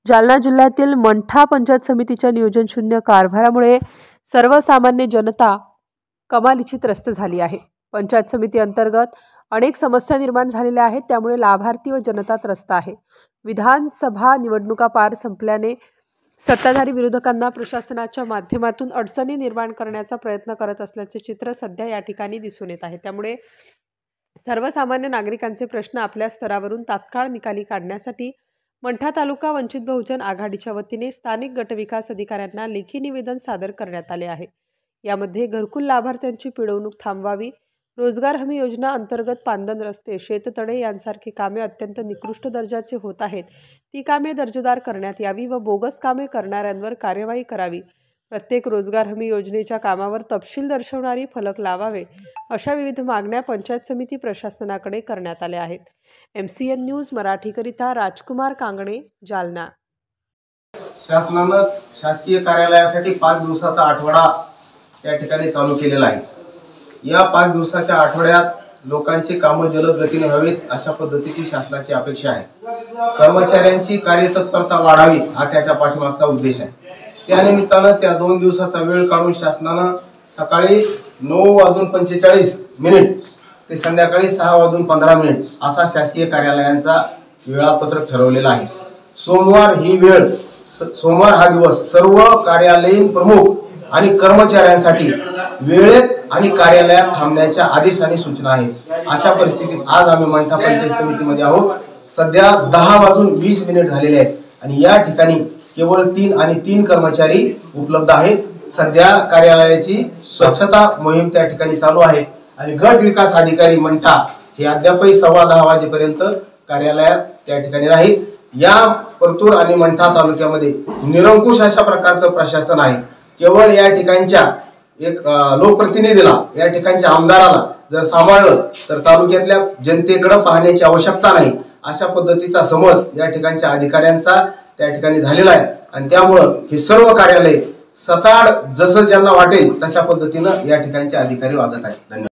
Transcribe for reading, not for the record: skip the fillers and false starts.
जालना जिल्ह्यातील मंठा पंचायत समितीच्या नियोजन शून्य कारभारामुळे सर्वसामान्य जनता कमालीची त्रस्त झाली आहे। पंचायत समिती अंतर्गत अनेक समस्या निर्माण झालेल्या आहेत, त्यामुळे लाभार्थी व जनता त्रस्त आहे। विधानसभा निवडणुका पार संपल्याने सत्ताधारी विरोधकांना प्रशासनाच्या माध्यमातून अडचणी निर्माण करण्याचा प्रयत्न करत असल्याचे चित्र सध्या या ठिकाणी दिसून येत आहे। त्यामुळे सर्वसामान्य नागरिकांचे प्रश्न आपल्या स्तरावरून तात्काळ निकाली काढण्यासाठी मंठा तालुका वंचित बहुजन आघाडीच्या वतीने स्थानिक गटविकास अधिकाऱ्यांना लेखी निवेदन सादर करण्यात आले आहे। यामध्ये घरकुल लाभार्थ्यांची पिळवणूक थांबवावी, रोजगार हमी योजना अंतर्गत पांदन रस्ते, शेततळे यांसारखी कामे अत्यंत निकृष्ट दर्जाचे होत आहेत, ती कामे दर्जेदार करण्यात यावी व बोगस कामे करणाऱ्यांवर कार्यवाही करावी। प्रत्येक रोजगार हमी योजनेच्या कामावर तपशील दर्शवणारी फलक लावावे, अशा विविध मागण्या पंचायत समिती प्रशासनाकडे करण्यात आल्या आहेत। MCN न्यूज मराठीकरिता राजकुमार कांगणे, जालना। शासनाने शासकीय कार्यालयासाठी 5 दिवसाचा आठवडा त्या ठिकाणी चालू केलेला आहे। या 5 दिवसाच्या आठवड्यात लोकांची कामे जलद गतीने व्हावीत अशा पद्धतीची शासनाची अपेक्षा आहे। कर्मचाऱ्यांची कार्यतत्परता वाढावी हा त्याच्या पाठीमागचा उद्देश आहे। त्या निमित्ताने त्या 2 दिवसाचा वेळ काढून शासनाने सकाळी 9:45 ते संध्याकाळी 6:15 असा शासकीय कार्यालयांचा वेळापत्रक ठरवलेला आहे। सोमवार हा दिवस सर्व कार्यालयीन प्रमुख आणि कर्मचाऱ्यांसाठी वेळेत आणि कार्यालयात थांबण्याच्या आदेश आणि सूचना आहेत। अशा परिस्थितीत आज आम्ही मंठा पंचायत समितीमध्ये आहोत। सध्या 10:20 झालेले आहेत आणि या ठिकाणी केवळ 3 कर्मचारी उपलब्ध आहेत। सध्या कार्यालयाची स्वच्छता मोहीम त्या ठिकाणी चालू आहे आणि गट विकास अधिकारी मंठा हे अद्यापही 10:15 वाजेपर्यंत कार्यालयात त्या ठिकाणी राहील। या परतूर आणि मंठा तालुक्यामध्ये निरंकुश अशा प्रकारचं प्रशासन आहे। केवळ या ठिकाणच्या एक लोकप्रतिनिधीला, या ठिकाणच्या आमदाराला जर सांभाळलं तर तालुक्यातल्या जनतेकडे पाहण्याची आवश्यकता नाही, अशा पद्धतीचा समज या ठिकाणच्या अधिकाऱ्यांचा त्या ठिकाणी झालेला आहे आणि त्यामुळे हे सर्व कार्यालय सताड जसं ज्यांना वाटेल तशा पद्धतीने या ठिकाणचे अधिकारी वागत आहेत। धन्यवाद।